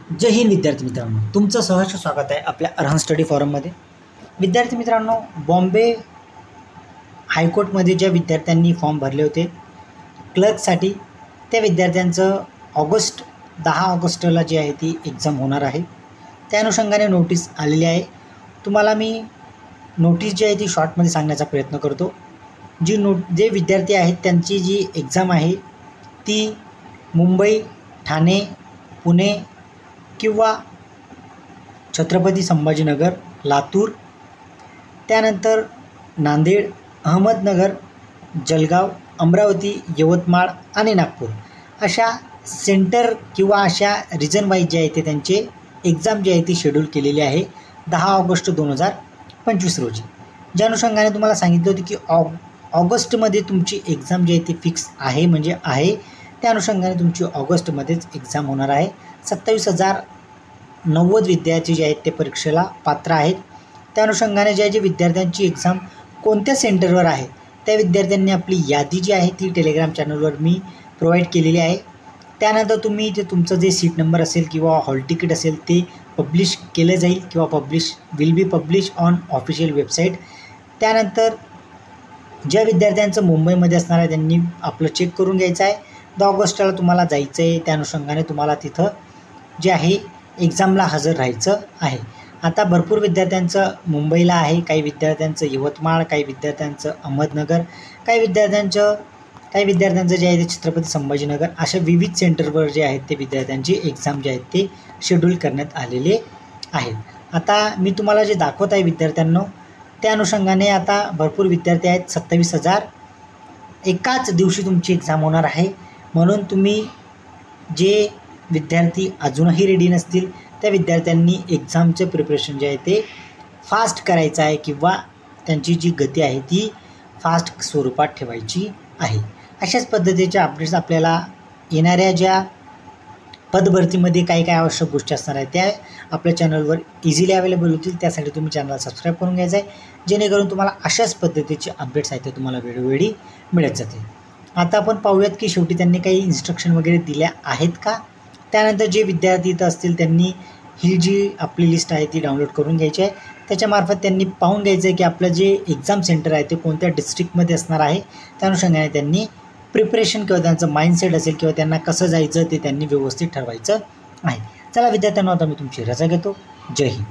जय हिंद विद्यार्थी मित्रांनो, तुमचं सहर्ष स्वागत आहे आपल्या अरहन स्टडी फॉरममध्ये। विद्यार्थी मित्रांनो, बॉम्बे हायकोर्टमध्ये ज्या विद्यार्थ्यांनी फॉर्म भरले होते क्लर्कसाठी, त्या विद्यार्थ्यांचं 10 ऑगस्टला जी आहे ती एक्झाम होणार आहे। त्या अनुषंगाने नोटीस आलेली आहे। तुम्हाला मी नोटीस जी आहे ती शॉर्टमध्ये सांगण्याचा प्रयत्न करतो। जे विद्यार्थी आहेत त्यांची जी एक्झाम आहे ती मुंबई, ठाणे, पुणे किंवा छत्रपती संभाजीनगर, लातूर, त्यानंतर नांदेड, अहमदनगर, जळगाव, अमरावती, यवतमाळ आणि नागपूर अशा सेंटर किंवा अशा रिजन वाईज जे आहे ते त्यांचे एक्झाम जी आहे ती शेड्यूल केलेली आहे 10 ऑगस्ट 2025 रोजी। ज्या अनुषंगाने तुम्हाला सांगितलं होतं की ऑगस्टमध्ये तुमची एक्झाम जी आहे ती फिक्स आहे, म्हणजे आहे त्या अनुषंगाने तुमची ऑगस्टमध्येच एक्झाम होणार आहे। 27,090 विद्यार्थी जे आहेत ते परीक्षेला पात्र आहेत। त्या अनुषंगाने जे विद्यार्थ्यांची एक्झाम कोणत्या सेंटरवर आहे त्या विद्यार्थ्यांनी आपली यादी जी आहे ती टेलिग्राम चॅनलवर मी प्रोव्हाइड केलेली आहे। त्यानंतर तुम्ही जे तुमचं जे सीट नंबर असेल किंवा हॉल तिकीट असेल ते पब्लिश केलं जाईल किंवा will be publish on official website. त्यानंतर ज्या विद्यार्थ्यांचं मुंबईमध्ये असणार आहे त्यांनी आपलं चेक करून घ्यायचं आहे। 10 ऑगस्टला तुम्हाला जायचं आहे, त्या अनुषंगाने तुम्हाला तिथं जे आहे एक्झामला हजर राहायचं आहे। आता भरपूर विद्यार्थ्यांचं मुंबईला आहे, काही विद्यार्थ्यांचं यवतमाळ, काही विद्यार्थ्यांचं अहमदनगर, काही विद्यार्थ्यांचं जे आहे ते छत्रपती संभाजीनगर, अशा विविध सेंटरवर जे आहेत ते विद्यार्थ्यांची एक्झाम जे आहेत ते शेड्यूल करण्यात आलेले आहेत। आता मी तुम्हाला जे दाखवत आहे विद्यार्थ्यांनो, त्या अनुषंगाने आता भरपूर विद्यार्थी आहेत। 27,000 एकाच दिवशी तुमची एक्झाम होणार आहे। म्हणून तुम्ही जे विद्यार्थी अजूनही रेडी नसतील त्या विद्यार्थ्यांनी एक्झामचं प्रिपरेशन जे आहे ते फास्ट करायचं आहे किंवा त्यांची जी गती आहे ती फास्ट स्वरूपात ठेवायची आहे। अशाच पद्धतीच्या अपडेट्स आपल्याला येणाऱ्या ज्या पदभरतीमध्ये काय आवश्यक गोष्टी असणार आहेत त्या आपल्या चॅनलवर इझिली अवेलेबल होतील। त्यासाठी तुम्ही चॅनलला सबस्क्राईब करून घ्यायचं आहे, जेणेकरून तुम्हाला अशाच पद्धतीचे अपडेट्स आहेत ते तुम्हाला वेळोवेळी मिळत जातील। आता आपण पाहूयात की शेवटी त्यांनी काही इन्स्ट्रक्शन वगैरे दिल्या आहेत का। त्यानंतर जे विद्यार्थी इथं असतील त्यांनी ही जी आपली लिस्ट आहे ती डाउनलोड करून घ्यायची आहे। त्याच्यामार्फत त्यांनी पाहून घ्यायचं आहे की आपलं जे एक्झाम सेंटर आहे ते कोणत्या डिस्ट्रिक्टमध्ये असणार आहे। त्या अनुषंगाने त्यांनी प्रिपरेशन किंवा त्यांचं माइंडसेट असेल किंवा त्यांना कसं जायचं ते त्यांनी व्यवस्थित ठरवायचं आहे। चला विद्यार्थ्यांना, आता मी तुमची रजा घेतो। जय हिंद।